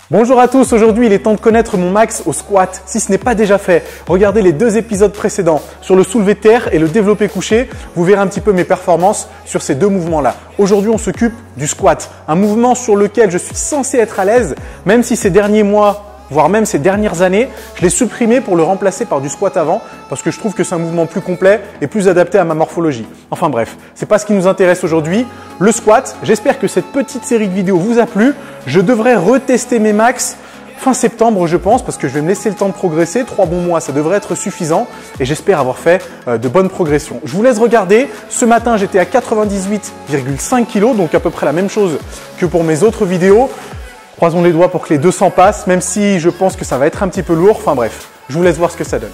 Bonjour à tous, aujourd'hui il est temps de connaître mon max au squat. Si ce n'est pas déjà fait, regardez les deux épisodes précédents sur le soulevé de terre et le développé couché. Vous verrez un petit peu mes performances sur ces deux mouvements-là. Aujourd'hui on s'occupe du squat, un mouvement sur lequel je suis censé être à l'aise, même si ces derniers mois, voire même ces dernières années, je l'ai supprimé pour le remplacer par du squat avant parce que je trouve que c'est un mouvement plus complet et plus adapté à ma morphologie. Enfin bref, c'est pas ce qui nous intéresse aujourd'hui. Le squat, j'espère que cette petite série de vidéos vous a plu. Je devrais retester mes max fin septembre je pense parce que je vais me laisser le temps de progresser. 3 bons mois, ça devrait être suffisant et j'espère avoir fait de bonnes progressions. Je vous laisse regarder. Ce matin, j'étais à 98,5 kg, donc à peu près la même chose que pour mes autres vidéos. Croisons les doigts pour que les 200 passent, même si je pense que ça va être un petit peu lourd. Enfin bref, je vous laisse voir ce que ça donne.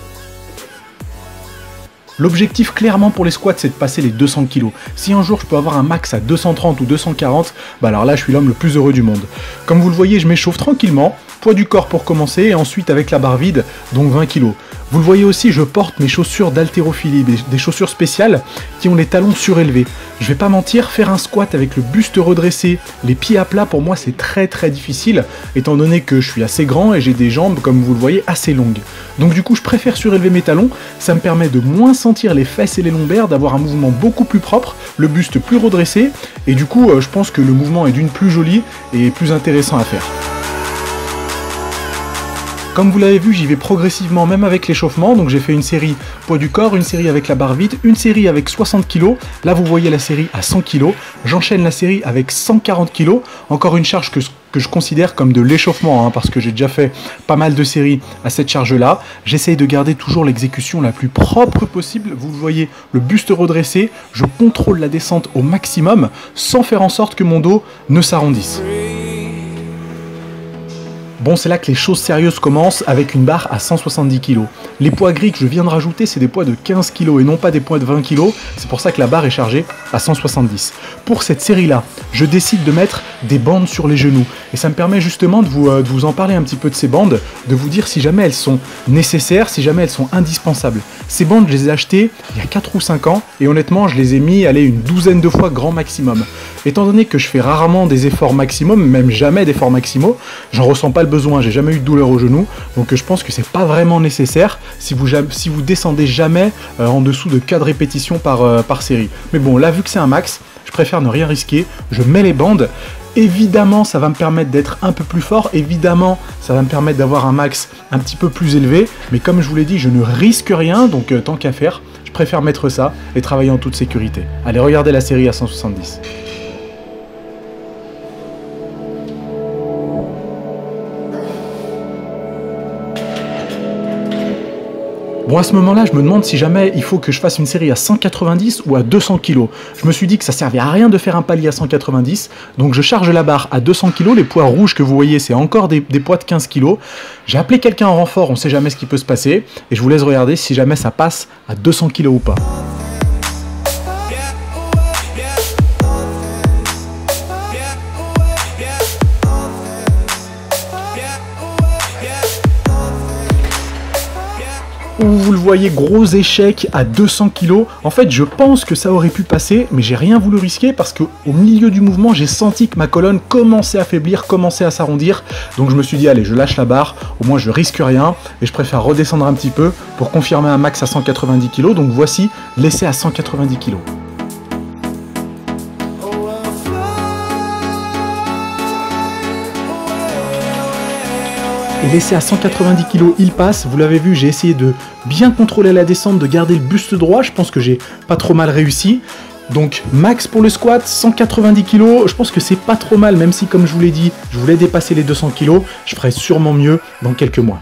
L'objectif clairement pour les squats, c'est de passer les 200 kg. Si un jour je peux avoir un max à 230 ou 240, bah alors là je suis l'homme le plus heureux du monde. Comme vous le voyez, je m'échauffe tranquillement, poids du corps pour commencer et ensuite avec la barre vide, donc 20 kg. Vous le voyez aussi, je porte mes chaussures d'haltérophilie, des chaussures spéciales qui ont les talons surélevés. Je vais pas mentir, faire un squat avec le buste redressé, les pieds à plat, pour moi c'est très difficile, étant donné que je suis assez grand et j'ai des jambes, comme vous le voyez, assez longues. Donc du coup, je préfère surélever mes talons, ça me permet de moins sentir les fesses et les lombaires, d'avoir un mouvement beaucoup plus propre, le buste plus redressé, et du coup, je pense que le mouvement est d'une plus joli et plus intéressant à faire. Comme vous l'avez vu, j'y vais progressivement, même avec l'échauffement. Donc j'ai fait une série poids du corps, une série avec la barre vide, une série avec 60 kg. Là, vous voyez la série à 100 kg. J'enchaîne la série avec 140 kg. Encore une charge que je considère comme de l'échauffement, parce que j'ai déjà fait pas mal de séries à cette charge-là. J'essaye de garder toujours l'exécution la plus propre possible. Vous voyez, le buste redressé. Je contrôle la descente au maximum, sans faire en sorte que mon dos ne s'arrondisse. Bon, c'est là que les choses sérieuses commencent avec une barre à 170 kg. Les poids gris que je viens de rajouter, c'est des poids de 15 kg et non pas des poids de 20 kg. C'est pour ça que la barre est chargée à 170. Pour cette série-là, je décide de mettre des bandes sur les genoux. Et ça me permet justement de vous en parler un petit peu de ces bandes, de vous dire si jamais elles sont nécessaires, si jamais elles sont indispensables. Ces bandes, je les ai achetées il y a 4 ou 5 ans et honnêtement, je les ai mis, une douzaine de fois grand maximum. Étant donné que je fais rarement des efforts maximum, même jamais d'efforts maximaux, j'en ressens pas le besoin, j'ai jamais eu de douleur au genou, donc je pense que c'est pas vraiment nécessaire si vous descendez jamais en dessous de 4 répétitions par série. Mais bon, là vu que c'est un max, je préfère ne rien risquer, je mets les bandes. Évidemment, ça va me permettre d'être un peu plus fort, évidemment, ça va me permettre d'avoir un max un petit peu plus élevé, mais comme je vous l'ai dit, je ne risque rien, donc tant qu'à faire, je préfère mettre ça et travailler en toute sécurité. Allez, regardez la série à 170. Bon, à ce moment-là, je me demande si jamais il faut que je fasse une série à 190 ou à 200 kg. Je me suis dit que ça servait à rien de faire un palier à 190, donc je charge la barre à 200 kg. Les poids rouges que vous voyez, c'est encore des poids de 15 kg. J'ai appelé quelqu'un en renfort, on ne sait jamais ce qui peut se passer, et je vous laisse regarder si jamais ça passe à 200 kg ou pas. Vous le voyez, gros échec à 200 kg. En fait, je pense que ça aurait pu passer, mais j'ai rien voulu risquer parce qu'au milieu du mouvement, j'ai senti que ma colonne commençait à faiblir, commençait à s'arrondir. Donc je me suis dit, allez, je lâche la barre, au moins je risque rien et je préfère redescendre un petit peu pour confirmer un max à 190 kg. Donc voici l'essai à 190 kg. Et l'essai à 190 kg, il passe. Vous l'avez vu, j'ai essayé de bien contrôler la descente, de garder le buste droit. Je pense que j'ai pas trop mal réussi. Donc max pour le squat, 190 kg. Je pense que c'est pas trop mal, même si comme je vous l'ai dit, je voulais dépasser les 200 kg. Je ferai sûrement mieux dans quelques mois.